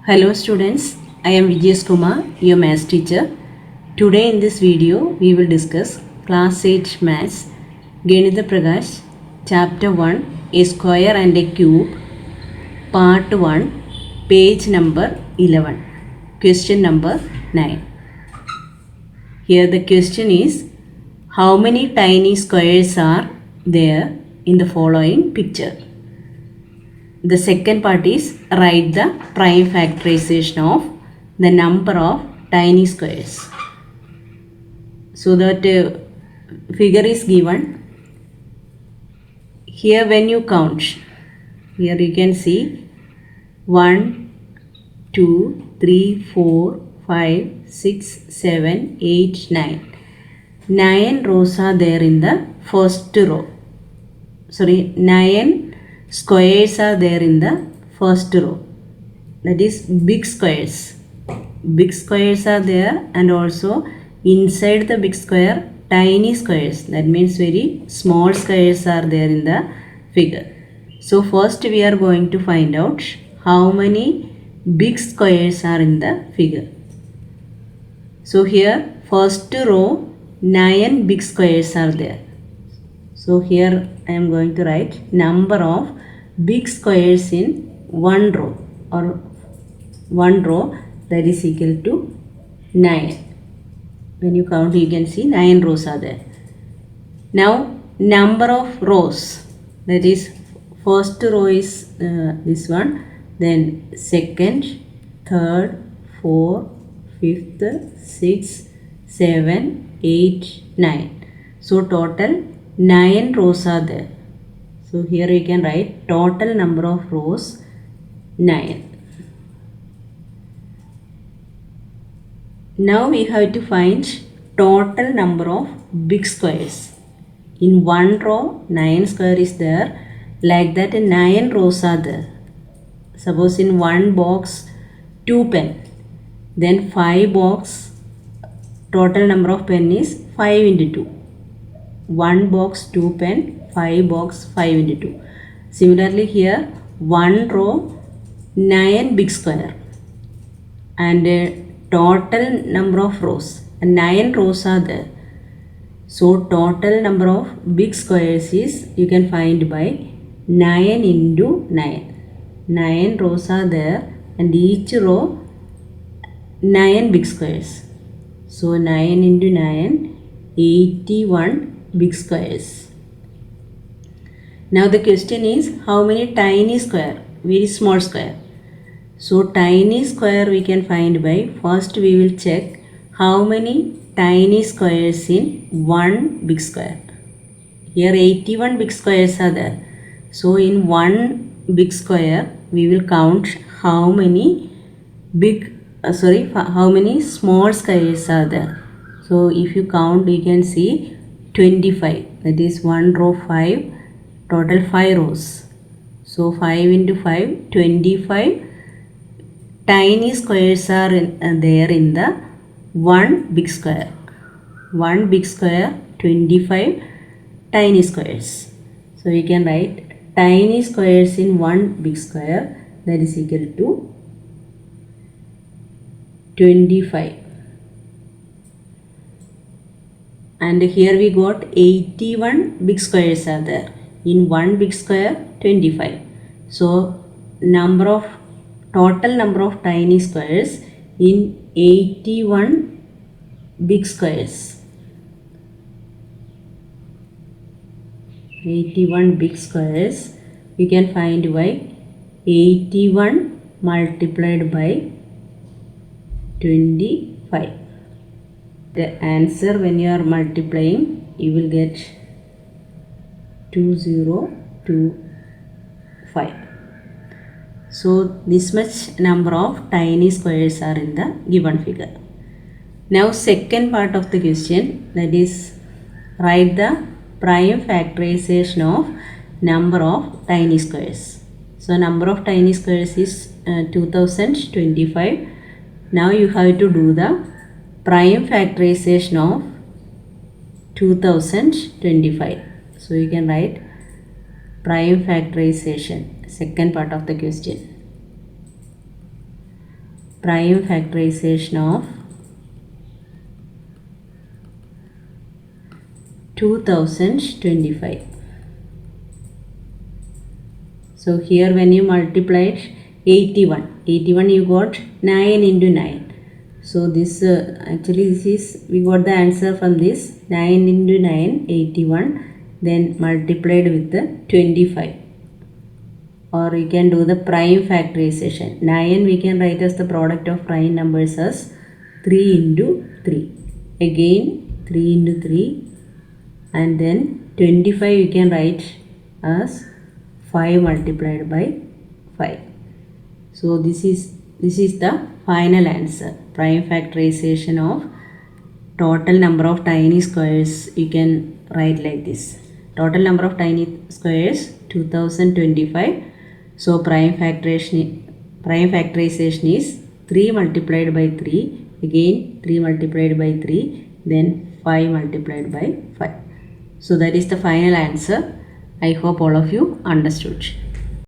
Hello students, I am Vijay Kumar, your maths teacher. Today in this video, we will discuss class 8 maths, Ganitha Prakash, chapter 1, a square and a cube, part 1, page number 11, question number 9. Here the question is, how many tiny squares are there in the following picture? The second part is write the prime factorization of the number of tiny squares. So that figure is given. Here when you count, here you can see 1, 2, 3, 4, 5, 6, 7, 8, 9. 9 rows are there in the first row. 9 squares are there in the first row, that is big squares. Big squares are there, and also inside the big square tiny squares, that means very small squares are there in the figure. So first we are going to find out how many big squares are in the figure. So here first row 9 big squares are there. So here I am going to write number of big squares in one row, or one row, that is equal to 9. When you count, you can see 9 rows are there. Now number of rows, that is first row is this one, then second, third, fourth, fifth, sixth, 7, 8, 9. So total 9 rows are there. So here you can write total number of rows 9. Now we have to find total number of big squares. In one row 9 square is there, like that 9 rows are there. Suppose in one box 2 pen, then 5 box, total number of pen is 5 into 2. 1 box 2 pen, 5 box 5 into 2. Similarly here 1 row 9 big square, and total number of rows, 9 rows are there. So total number of big squares is, you can find by 9 into 9. 9 rows are there, and each row 9 big squares. So 9 into 9, 81 big squares. Now the question is, how many tiny square, very small square. So tiny square we can find by, first we will check how many tiny squares in one big square. Here 81 big squares are there. So in one big square we will count how many how many small squares are there. So if you count, you can see 25, that is 1 row 5, total 5 rows. So 5 into 5, 25 tiny squares are there in the one big square. One big square, 25 tiny squares. So we can write tiny squares in one big square, that is equal to 25. And here we got 81 big squares are there. In one big square 25. So total number of tiny squares in 81 big squares. 81 big squares we can find by 81 multiplied by 25. The answer, when you are multiplying, you will get 2025. So this much number of tiny squares are in the given figure. Now second part of the question, that is write the prime factorization of number of tiny squares. So number of tiny squares is 2025. Now you have to do the prime factorization of 2025. So you can write prime factorization, second part of the question. prime factorization of 2025. So here when you multiplied 81 you got 9 into 9. So this actually this is, we got the answer from this 9 into 9, 81, then multiplied with the 25. Or you can do the prime factorization. 9 we can write as the product of prime numbers as 3 into 3. Again 3 into 3, and then 25 you can write as 5 multiplied by 5. So this is the final answer. Prime factorization of total number of tiny squares, you can write like this. Total number of tiny squares 2025. So prime factorization is 3 multiplied by 3, again 3 multiplied by 3, then 5 multiplied by 5. So that is the final answer. I hope all of you understood.